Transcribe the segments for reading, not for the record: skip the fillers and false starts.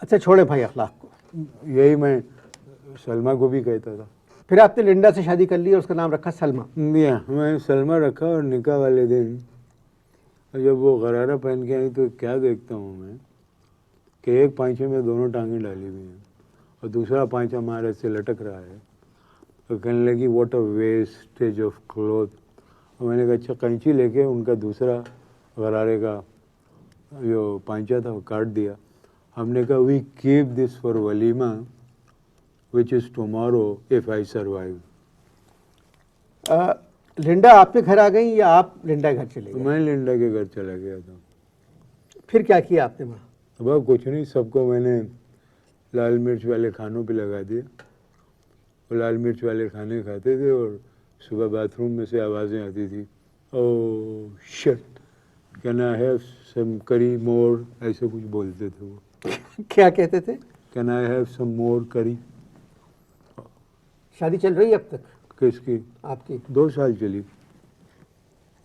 اچھا چھوڑے بھائی اخلاق کو. یہی میں سلمہ کو بھی کہتا تھا. پھر آپ نے لنڈا سے شادی کر لی اور اس کا نام رکھا سلمہ. میں سلمہ رکھا اور نکاح والے دن جب وہ غرارہ پہن کے آئی تو کیا دیکھتا ہوں میں کہ ایک پائنچے میں دونوں ٹانگیں ڈالی ہوئی ہیں اور دوسرا پائنچہ ہمارے سے لٹک رہا ہے. تو کہنے لگی what a wastage of cloth. اور میں نے کہا اچھا قینچی لے کے ان کا دوسرا غرارے کا جو پائنچہ تھا وہ کاٹ دیا. ہم نے کہا وی کیپ دس فار ولیمہ which is tomorrow if I survive. Linda آپ کے گھر آ گئی یا آپ لنڈا کے گھر چلے گئے؟ میں لنڈا کے گھر چلا گیا تھا. پھر کیا کیا آپ نے وہاں؟ بس کچھ نہیں, سب کو میں نے لال مرچ والے کھانوں پہ لگا دیا. وہ لال مرچ والے کھانے کھاتے تھے اور صبح باتھ روم میں سے آوازیں آتی تھی, oh shit can I have some curry more, ایسے کچھ بولتے تھے وہ. کیا کہتے تھے؟ کین آئی ہیو سم مور کری. شادی چل رہی ہے اب تک کس کی؟ آپ کی. 2 سال چلی,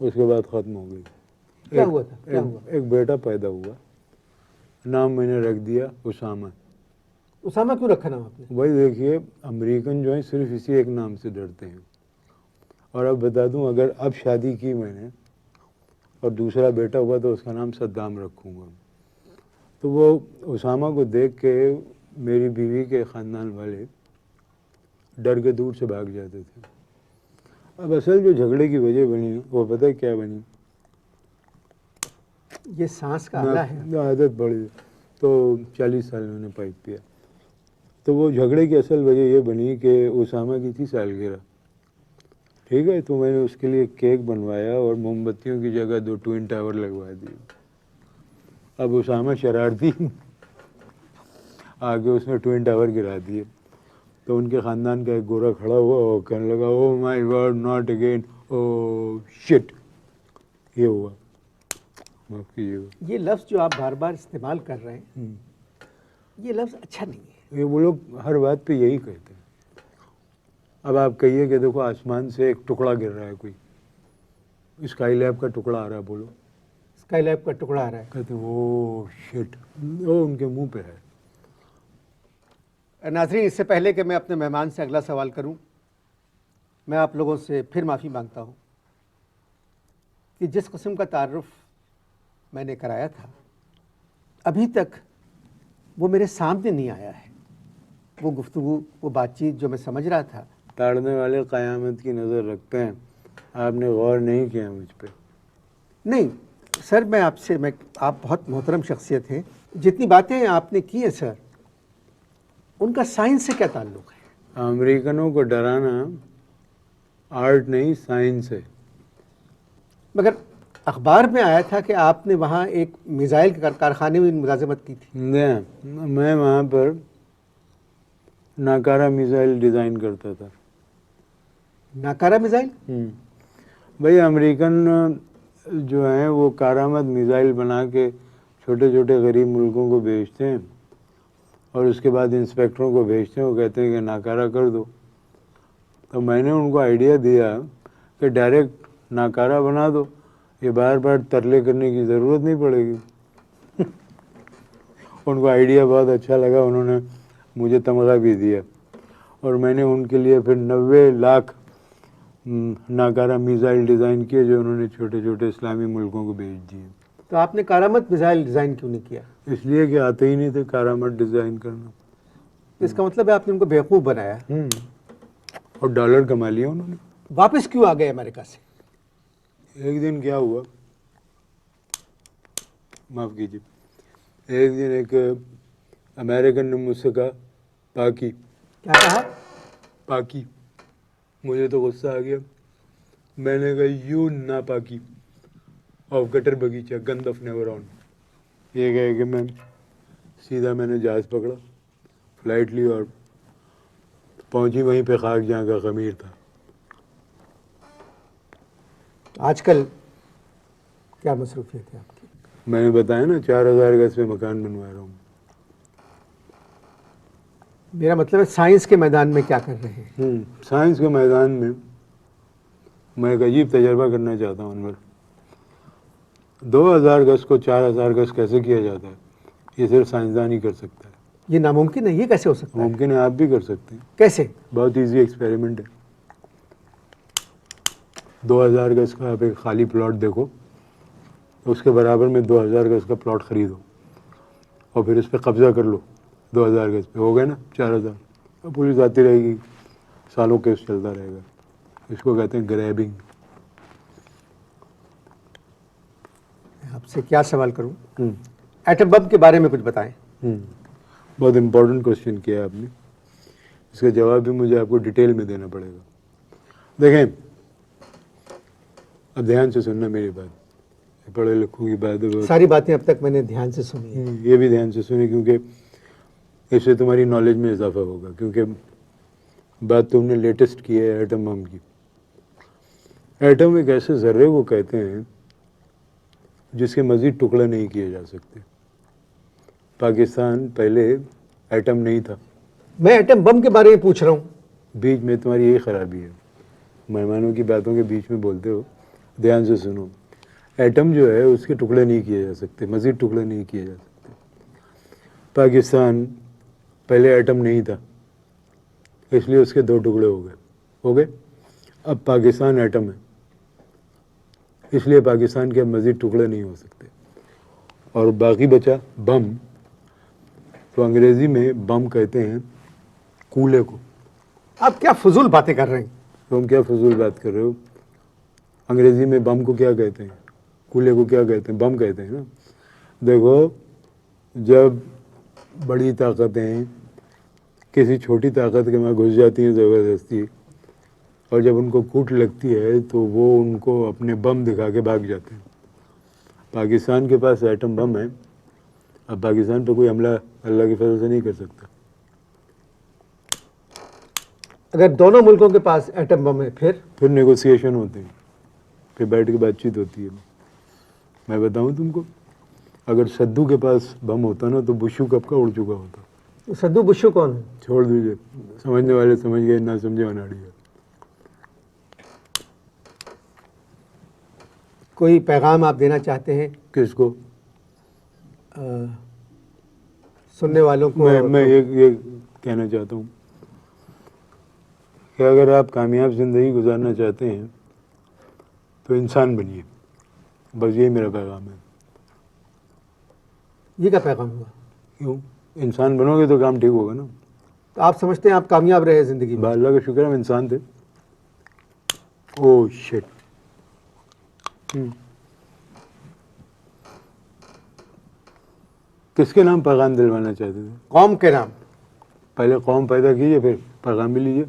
اس کے بعد ختم ہو گئی. کیا ہوا تھا؟ کیا ہوا؟ ایک بیٹا پیدا ہوا, نام میں نے رکھ دیا اسامہ. اسامہ کیوں رکھا نام آپ نے؟ بھائی دیکھیے امریکن جو ہیں صرف اسی ایک نام سے ڈرتے ہیں. اور اب بتا دوں اگر اب شادی کی میں نے اور دوسرا بیٹا ہوا تو اس کا نام صدام رکھوں گا. تو وہ اسامہ کو دیکھ کے میری بیوی کے خاندان والے ڈر کے دور سے بھاگ جاتے تھے. اب اصل جو جھگڑے کی وجہ بنی وہ پتہ ہے کیا بنی؟ یہ سانس کا آلہ ہے. عادت پڑی تو 40 سال میں نے پائپ پیا. تو وہ جھگڑے کی اصل وجہ یہ بنی کہ اسامہ کی تھی سالگرہ, ٹھیک ہے, تو میں نے اس کے لیے کیک بنوایا اور موم بتیوں کی جگہ 2 ٹوئن ٹاور لگوا دیے. اب اسامہ شرارتی آگے اس میں ٹوئن ٹاور گرا دیے. تو ان کے خاندان کا ایک گورا کھڑا ہوا اور کہنے لگا oh my god not again, oh shit. یہ ہوا. معاف کیجیے گا. یہ لفظ جو آپ بار بار استعمال کر رہے ہیں یہ لفظ اچھا نہیں ہے. یہ وہ لوگ ہر بات پہ یہی کہتے ہیں. اب آپ کہیے کہ دیکھو آسمان سے ایک ٹکڑا گر رہا ہے, کوئی اسکائی لیب کا ٹکڑا آ رہا ہے, بولو اسکائی لیب کا ٹکڑا آ رہا ہے, کہتے او شٹ, وہ ان کے منہ پہ ہے. ناظرین اس سے پہلے کہ میں اپنے مہمان سے اگلا سوال کروں میں آپ لوگوں سے پھر معافی مانگتا ہوں کہ جس قسم کا تعارف میں نے کرایا تھا ابھی تک وہ میرے سامنے نہیں آیا ہے. وہ گفتگو, وہ بات چیت جو میں سمجھ رہا تھا. تاڑنے والے قیامت کی نظر رکھتے ہیں, آپ نے غور نہیں کیا مجھ پہ. نہیں سر, میں آپ بہت محترم شخصیت ہیں. جتنی باتیں آپ نے کی ہیں سر ان کا سائنس سے کیا تعلق ہے؟ امریکنوں کو ڈرانا آرٹ نہیں سائنس ہے. مگر اخبار میں آیا تھا کہ آپ نے وہاں ایک میزائل کے کارخانے میں ملازمت کی تھی. میں وہاں پر ناکارہ میزائل ڈیزائن کرتا تھا. ناکارہ میزائل؟ بھائی امریکن جو ہیں وہ کارآمد میزائل بنا کے چھوٹے چھوٹے غریب ملکوں کو بھیجتے ہیں اور اس کے بعد انسپیکٹروں کو بھیجتے ہیں, وہ کہتے ہیں کہ ناکارہ کر دو. تو میں نے ان کو آئیڈیا دیا کہ ڈائریکٹ ناکارہ بنا دو, یہ بار بار ترلے کرنے کی ضرورت نہیں پڑے گی. ان کو آئیڈیا بہت اچھا لگا, انہوں نے مجھے تمغہ بھی دیا اور میں نے ان کے لیے پھر 90 لاکھ ناکارہ میزائل ڈیزائن کیے جو انہوں نے چھوٹے چھوٹے اسلامی ملکوں کو بھیج دیے. تو آپ نے کارآمد میزائل ڈیزائن کیوں نہیں کیا؟ اس لیے کہ آتے ہی نہیں تھے کارآمد ڈیزائن کرنا. اس کا مطلب ہے آپ نے ان کو بیوقوف بنایا. اور ڈالر کما لیا انہوں نے. واپس کیوں آ گئے امریکہ سے؟ ایک دن کیا ہوا, معاف کیجیے, ایک دن ایک امریکن نے مجھ سے کہا پاکی. کیا کہا؟ پاکی. مجھے تو غصہ آ گیا. میں نے کہا یو نا پاکی آف گٹر بگیچہ گند آف نیور آن. یہ کہے کہ میں نے جہاز پکڑا, فلائٹ لی اور پہنچی وہیں پہ خاک جہاں کا خمیر تھا. آج کل کیا مصروفیت ہے آپ کی؟ میں نے بتایا نا 4000 گز پہ مکان بنوا رہا ہوں. میرا مطلب ہے سائنس کے میدان میں کیا کر رہے ہیں؟ سائنس کے میدان میں ایک عجیب تجربہ کرنا چاہتا ہوں انور. 2000 گز کو 4000 گز کیسے کیا جاتا ہے یہ صرف سائنسدان ہی کر سکتا ہے. یہ ناممکن ہے، یہ کیسے ہو سکتا ہے؟ ممکن ہے، آپ بھی کر سکتے ہیں. کیسے؟ بہت ایزی ایکسپیریمنٹ ہے. 2000 گز کا آپ ایک خالی پلاٹ دیکھو، اس کے برابر میں 2000 گز کا پلاٹ خریدو اور پھر اس پہ قبضہ کر لو. 2000 گز پہ ہو گئے نا 4000. اب پولیس آتی رہے گی، سالوں کیس چلتا رہے گا. اس کو کہتے ہیں گریبنگ. آپ سے کیا سوال کروں؟ ایٹم بم کے بارے میں کچھ بتائیں. بہت امپورٹنٹ کوشچن کیا آپ نے. اس کا جواب بھی مجھے آپ کو ڈیٹیل میں دینا پڑے گا. دیکھیں، اب دھیان سے سننا میری بات، پڑھے لکھوں کی بات ہے. ساری باتیں اب تک میں نے دھیان سے سنی ہیں. یہ بھی دھیان سے سنی، کیونکہ اس سے تمہاری نالج میں اضافہ ہوگا. کیونکہ بات تم نے لیٹسٹ کی ہے ایٹم بم کی. ایٹم ایک ایسے ذرے کو کہتے ہیں جس کے مزید ٹکڑے نہیں کیے جا سکتے. پاکستان پہلے ایٹم نہیں تھا. میں ایٹم بم کے بارے میں پوچھ رہا ہوں. بیچ میں تمہاری یہی خرابی ہے، مہمانوں کی باتوں کے بیچ میں بولتے ہو. دھیان سے سنو. ایٹم جو ہے اس کے ٹکڑے نہیں کیے جا سکتے، مزید ٹکڑے نہیں کیے جا سکتے. پاکستان پہلے ایٹم نہیں تھا، اس لیے اس کے 2 ٹکڑے ہو گئے. اب پاکستان ایٹم ہے، اس لیے پاکستان کے مزید ٹکڑے نہیں ہو سکتے. اور باقی بچا بم. تو انگریزی میں بم کہتے ہیں کولے کو. آپ کیا فضول باتیں کر رہے ہیں؟ تم کیا فضول بات کر رہے ہو؟ انگریزی میں بم کو کیا کہتے ہیں؟ کولے کو کیا کہتے ہیں؟ بم کہتے ہیں نا. دیکھو، جب بڑی طاقتیں کسی چھوٹی طاقت کے وہاں گھس جاتی ہیں زبردستی، اور جب ان کو کوٹ لگتی ہے تو وہ ان کو اپنے بم دکھا کے بھاگ جاتے ہیں. پاکستان کے پاس ایٹم بم ہے. اب پاکستان پہ کوئی حملہ اللہ کے فضل سے نہیں کر سکتا. اگر دونوں ملکوں کے پاس ایٹم بم ہے پھر نیگوسیشن ہوتے ہیں، پھر بیٹھ کے بات چیت ہوتی ہے. میں بتاؤں تم کو، اگر سدھو کے پاس بم ہوتا نا تو بشو کب کا اڑ چکا ہوتا. سدھو بشو کون ہے؟ چھوڑ دیجیے، سمجھنے والے سمجھ گئے، نہ سمجھے اناڑی ہے. کوئی پیغام آپ دینا چاہتے ہیں کس کو؟ سننے والوں کو؟ میں یہ کہنا چاہتا ہوں کہ اگر آپ کامیاب زندگی گزارنا چاہتے ہیں تو انسان بنیے. بس یہی میرا پیغام ہے. یہ کیا پیغام ہوا؟ کیوں؟ انسان بنو گے تو کام ٹھیک ہوگا نا. تو آپ سمجھتے ہیں آپ کامیاب رہے زندگی میں؟ اللہ کا شکر ہے ہم انسان تھے. او شٹ. کس کے نام پیغام دلوانا چاہتے تھے؟ قوم کے نام. پہلے قوم پیدا کیجیے، پھر پیغام بھی لیجیے.